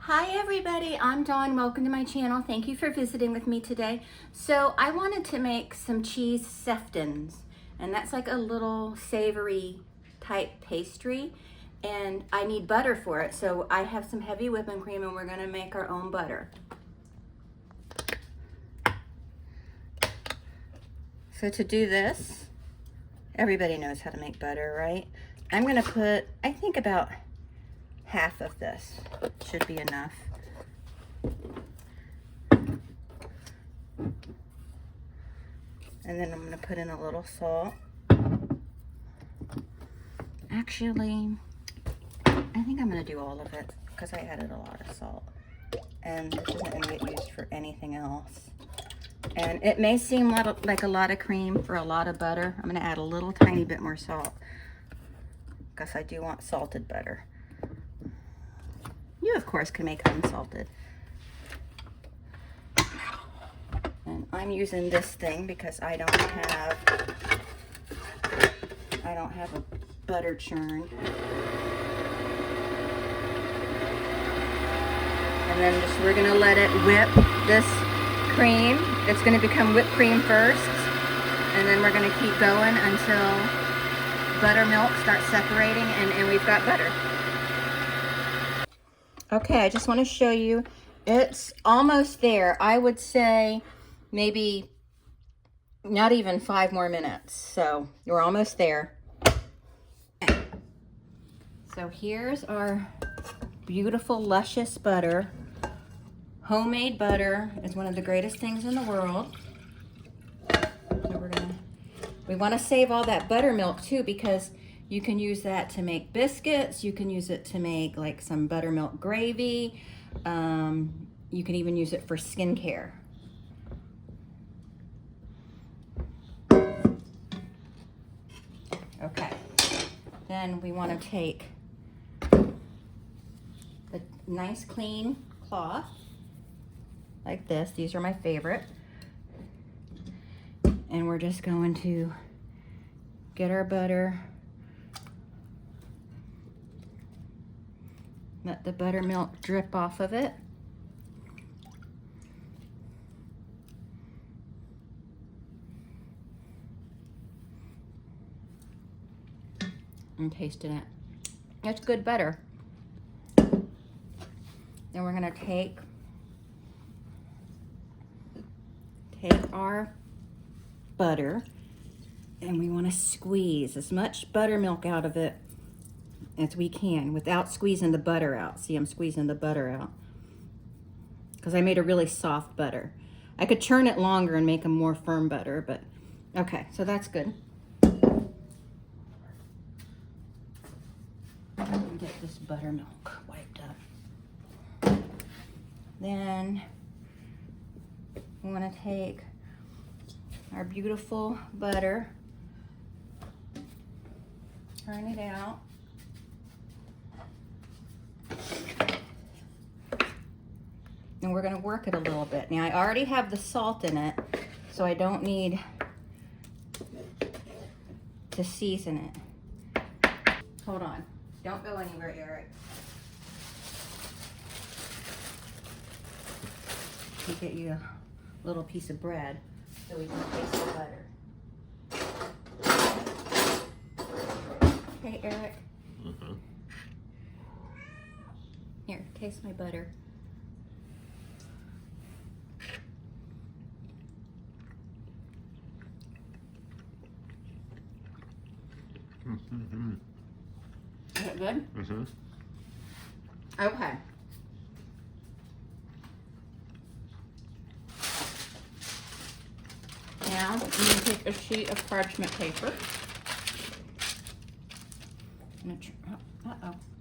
Hi everybody, I'm Dawn. Welcome to my channel. Thank you for visiting with me today. So I wanted to make some cheese seftons, and that's like a little savory type pastry, and I need butter for it. So I have some heavy whipping cream and we're gonna make our own butter. So to do this, everybody knows how to make butter, right? I'm gonna put, I think about half of this should be enough. And then I'm going to put in a little salt. Actually, I think I'm going to do all of it because I added a lot of salt. And this isn't going to get used for anything else. And it may seem like a lot of cream for a lot of butter. I'm going to add a little tiny bit more salt because I do want salted butter. You, of course, can make unsalted. And I'm using this thing because I don't have a butter churn. And then we're gonna let it whip this cream. It's gonna become whipped cream first, and then we're gonna keep going until buttermilk starts separating and we've got butter. Okay, I just want to show you, it's almost there. I would say maybe not even 5 more minutes. So we're almost there. So here's our beautiful, luscious butter. Homemade butter is one of the greatest things in the world. So we want to save all that buttermilk too, because you can use that to make biscuits. You can use it to make like some buttermilk gravy. You can even use it for skincare. Okay, then we want to take a nice clean cloth like this. These are my favorite. And we're just going to get our butter. Let the buttermilk drip off of it. And taste it. It's good butter. Then we're gonna take our butter, and we want to squeeze as much buttermilk out of it as we can without squeezing the butter out. See, I'm squeezing the butter out because I made a really soft butter. I could churn it longer and make a more firm butter, but okay, so that's good. Get this buttermilk wiped up. Then we want to take our beautiful butter, turn it out. And we're going to work it a little bit. Now I already have the salt in it, so I don't need to season it. Hold on. Don't go anywhere, Eric. Let me get you a little piece of bread so we can taste the butter. Hey, Eric. Mm-hmm. Here, taste my butter. Mm-hmm. Is it good? Mm-hmm. Okay. Now, I'm going to take a sheet of parchment paper. I'm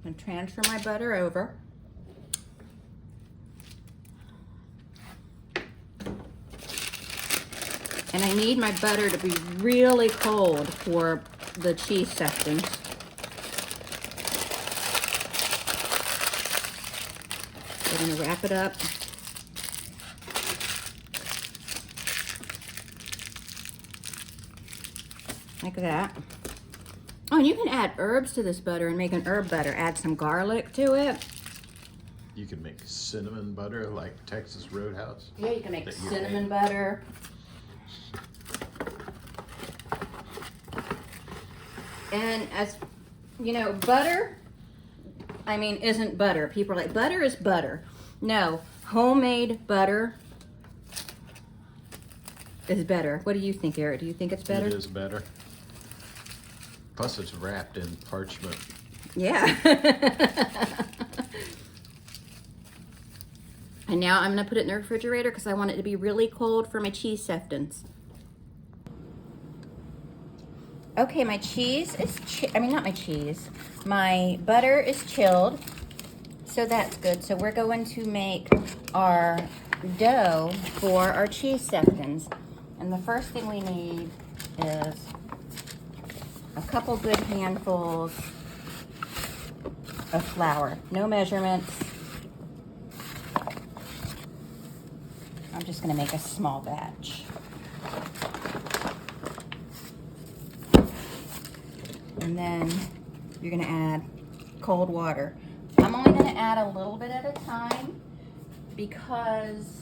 going to transfer my butter over. And I need my butter to be really cold for the cheese seftons. We're going to wrap it up. Like that. Oh, and you can add herbs to this butter and make an herb butter. Add some garlic to it. You can make cinnamon butter like Texas Roadhouse. Yeah, you can make cinnamon butter. And as you know, butter, I mean, isn't butter. People are like, butter is butter. No, homemade butter is better. What do you think, Eric? Do you think it's better? It is better. Plus, it's wrapped in parchment. Yeah. And now I'm going to put it in the refrigerator because I want it to be really cold for my cheese seftons. Okay, my cheese is, my butter is chilled, so that's good. So we're going to make our dough for our cheese seftons. And the first thing we need is a couple good handfuls of flour. No measurements. I'm just going to make a small batch. And then you're going to add cold water. I'm only going to add a little bit at a time because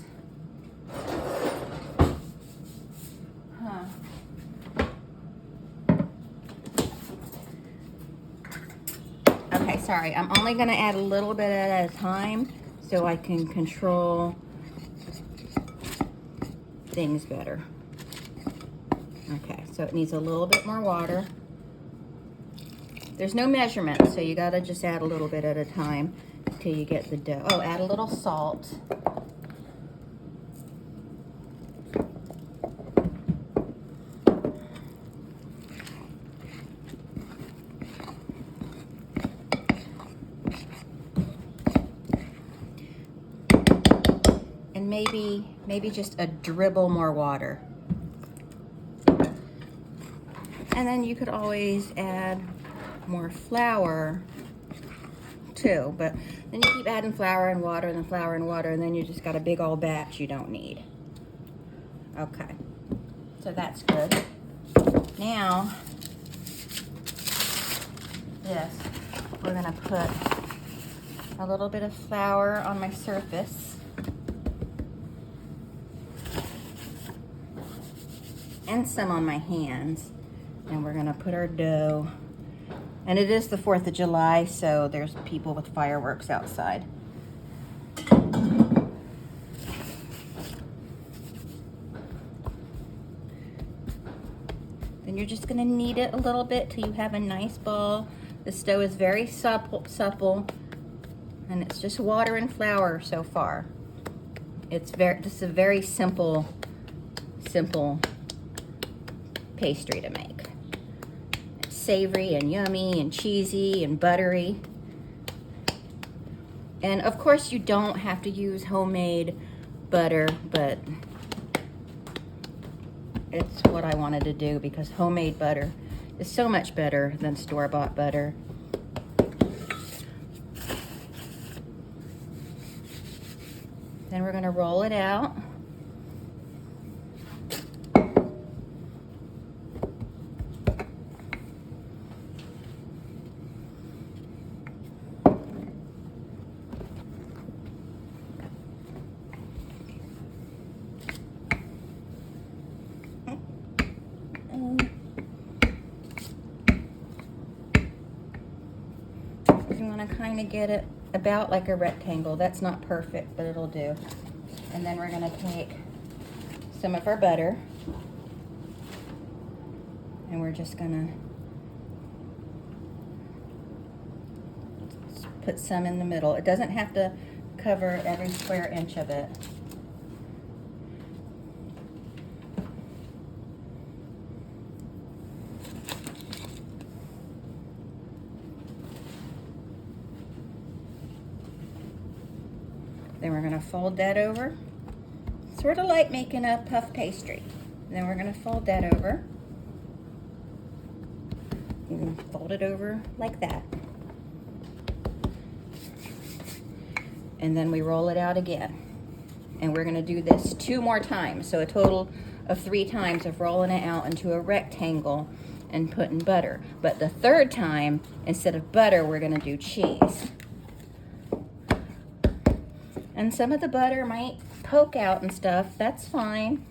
okay, sorry. I'm only going to add a little bit at a time so I can control things better. Okay, so it needs a little bit more water. There's no measurement, so you gotta just add a little bit at a time till you get the dough. Oh, add a little salt. And maybe just a dribble more water. And then you could always add more flour too, but then you keep adding flour and water and then flour and water, and then you just got a big old batch you don't need. Okay, so that's good. Now this, we're gonna put a little bit of flour on my surface and some on my hands, and we're gonna put our dough. And it is the 4th of July, so there's people with fireworks outside. Then you're just gonna knead it a little bit till you have a nice ball. This dough is very supple, and it's just water and flour so far. This is a very simple pastry to make. Savory and yummy and cheesy and buttery. And of course you don't have to use homemade butter, but it's what I wanted to do because homemade butter is so much better than store-bought butter. Then we're going to roll it out. You want to kind of get it about like a rectangle. That's not perfect, but it'll do. And then we're going to take some of our butter and we're just going to put some in the middle. It doesn't have to cover every square inch of it. Then we're going to fold that over, sort of like making a puff pastry. Then we're going to fold that over and fold it over like that. And then we roll it out again. And we're going to do this 2 more times, so a total of 3 times of rolling it out into a rectangle and putting butter. But the 3rd time, instead of butter, we're going to do cheese. And some of the butter might poke out and stuff. That's fine.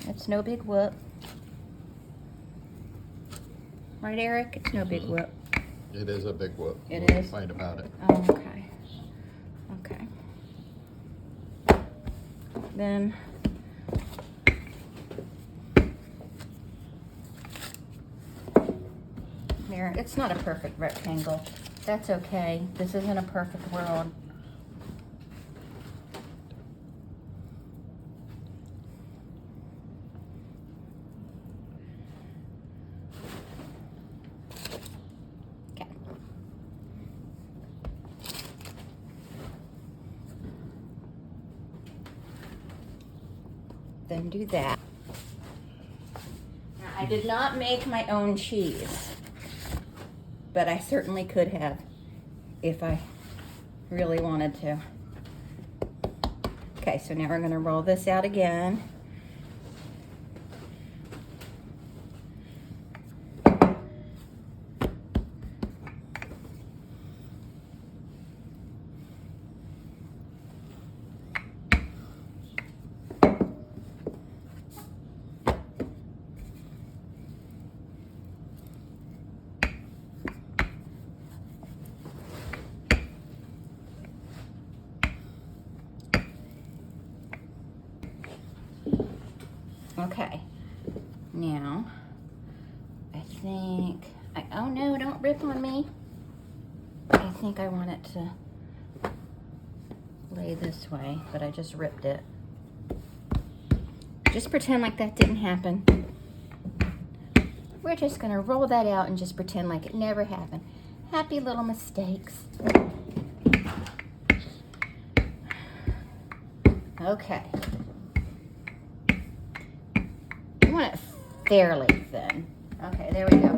It's no big whoop. Right, Eric? It's no big whoop. It is a big whoop. It We'll is? fight about it. Oh, okay. Okay. Then there, it's not a perfect rectangle. That's okay. This isn't a perfect world. Okay. Then do that. Now, I did not make my own cheese, but I certainly could have if I really wanted to. Okay, so now we're going to roll this out again. Okay, now I think, oh no, don't rip on me. I think I want it to lay this way, but I just ripped it. Just pretend like that didn't happen. We're just gonna roll that out and just pretend like it never happened. Happy little mistakes. Okay. You want it fairly thin. Okay, there we go.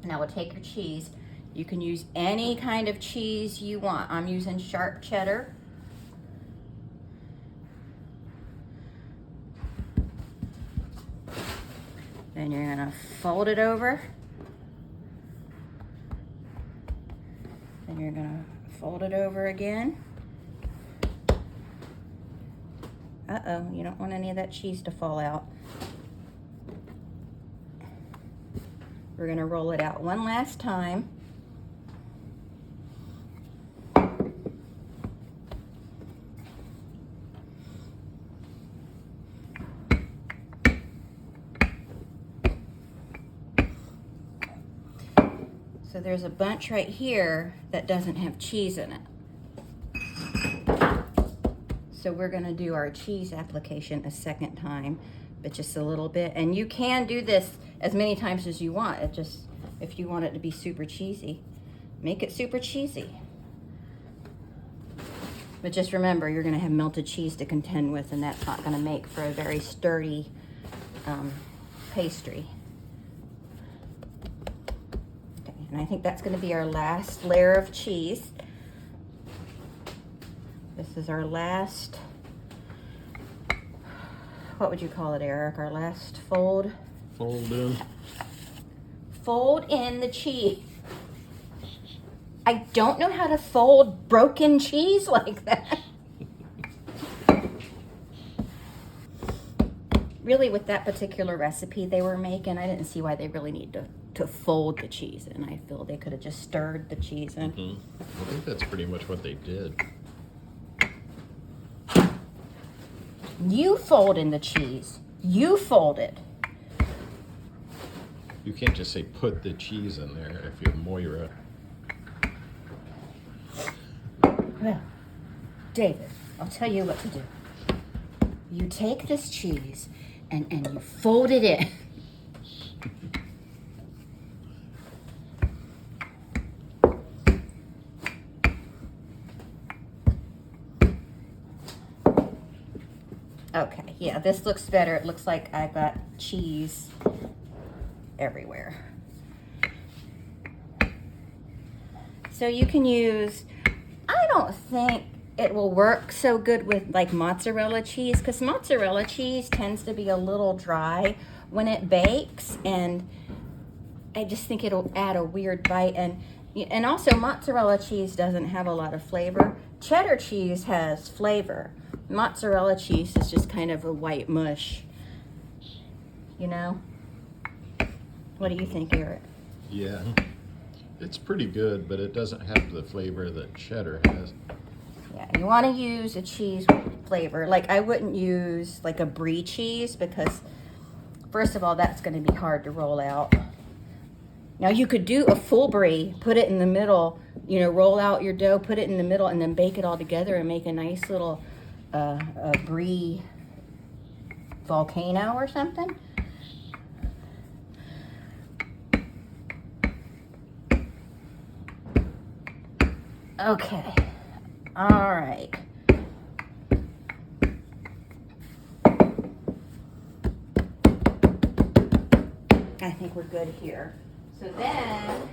Now we'll take your cheese. You can use any kind of cheese you want. I'm using sharp cheddar. Then you're gonna fold it over. Then you're gonna fold it over again. Uh-oh, you don't want any of that cheese to fall out. We're gonna roll it out one last time. So there's a bunch right here that doesn't have cheese in it. So we're gonna do our cheese application a second time, but just a little bit. And you can do this as many times as you want. It just, if you want it to be super cheesy, make it super cheesy. But just remember, you're gonna have melted cheese to contend with, and that's not gonna make for a very sturdy pastry. Okay, and I think that's gonna be our last layer of cheese. This is our last, what would you call it, Eric? Our last fold? Fold in. Fold in the cheese. I don't know how to fold broken cheese like that. Really, with that particular recipe they were making, I didn't see why they really need to fold the cheese in. I feel they could have just stirred the cheese in. I think that's pretty much what they did. You fold in the cheese. You fold it. You can't just say put the cheese in there if you're Moira. Well, David, I'll tell you what to do. You take this cheese and you fold it in. Okay, yeah, this looks better. It looks like I've got cheese everywhere. So you can use, I don't think it will work so good with like mozzarella cheese, because mozzarella cheese tends to be a little dry when it bakes, and I just think it'll add a weird bite. And also mozzarella cheese doesn't have a lot of flavor. cheddar cheese has flavor. Mozzarella cheese is just kind of a white mush, you know? What do you think, Eric? Yeah, it's pretty good, but it doesn't have the flavor that cheddar has. Yeah, you want to use a cheese flavor. Like, I wouldn't use like a brie cheese because, first of all, that's going to be hard to roll out. Now, you could do a full brie, put it in the middle, you know, roll out your dough, put it in the middle, and then bake it all together and make a nice little a brie volcano or something. Okay, all right. I think we're good here. So then,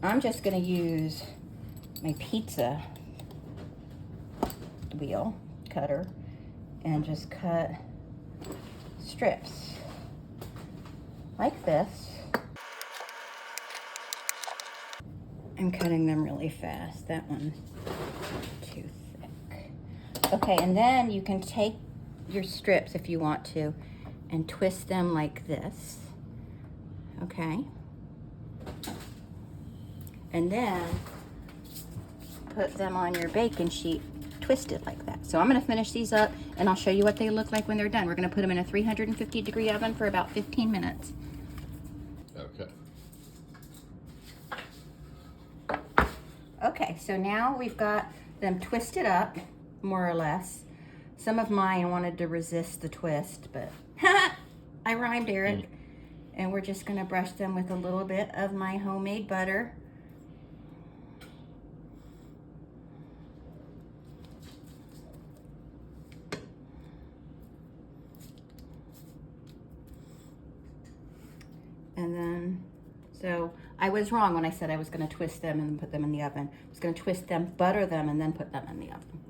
I'm just gonna use my pizza wheel cutter and just cut strips like this. I'm cutting them really fast. That one's too thick. Okay, and then you can take your strips if you want to and twist them like this. Okay. And then put them on your baking sheet, twisted like that. So I'm gonna finish these up and I'll show you what they look like when they're done. We're gonna put them in a 350-degree oven for about 15 minutes. Okay. Okay, so now we've got them twisted up, more or less. Some of mine wanted to resist the twist, but I rhymed, Eric. And we're just gonna brush them with a little bit of my homemade butter. And then, so I was wrong when I said I was gonna twist them and put them in the oven. I was gonna twist them, butter them, and then put them in the oven.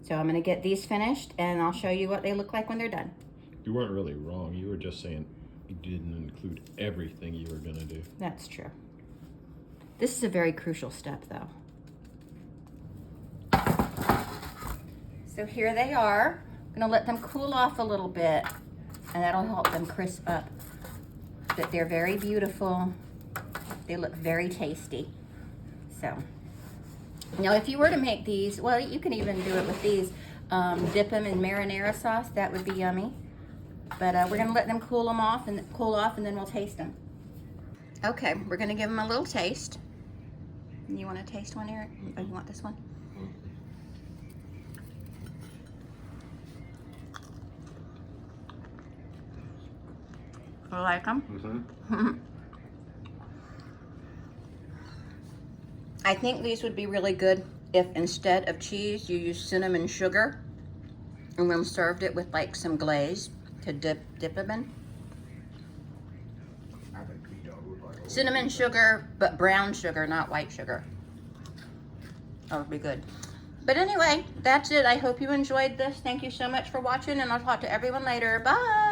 So I'm gonna get these finished and I'll show you what they look like when they're done. You weren't really wrong. You were just saying you didn't include everything you were gonna do. That's true. This is a very crucial step though. So here they are. I'm gonna let them cool off a little bit and that'll help them crisp up. But they're very beautiful. They look very tasty. So, now if you were to make these, well, you can even do it with these. Dip them in marinara sauce. That would be yummy. But we're gonna let them cool off, and then we'll taste them. Okay, we're gonna give them a little taste. You want to taste one, Eric? Oh, you want this one? You like them? Mm-hmm. I think these would be really good if instead of cheese you use cinnamon sugar and then served it with like some glaze to dip them in. Cinnamon sugar, but brown sugar, not white sugar. That would be good. But anyway, that's it. I hope you enjoyed this. Thank you so much for watching, and I'll talk to everyone later. Bye.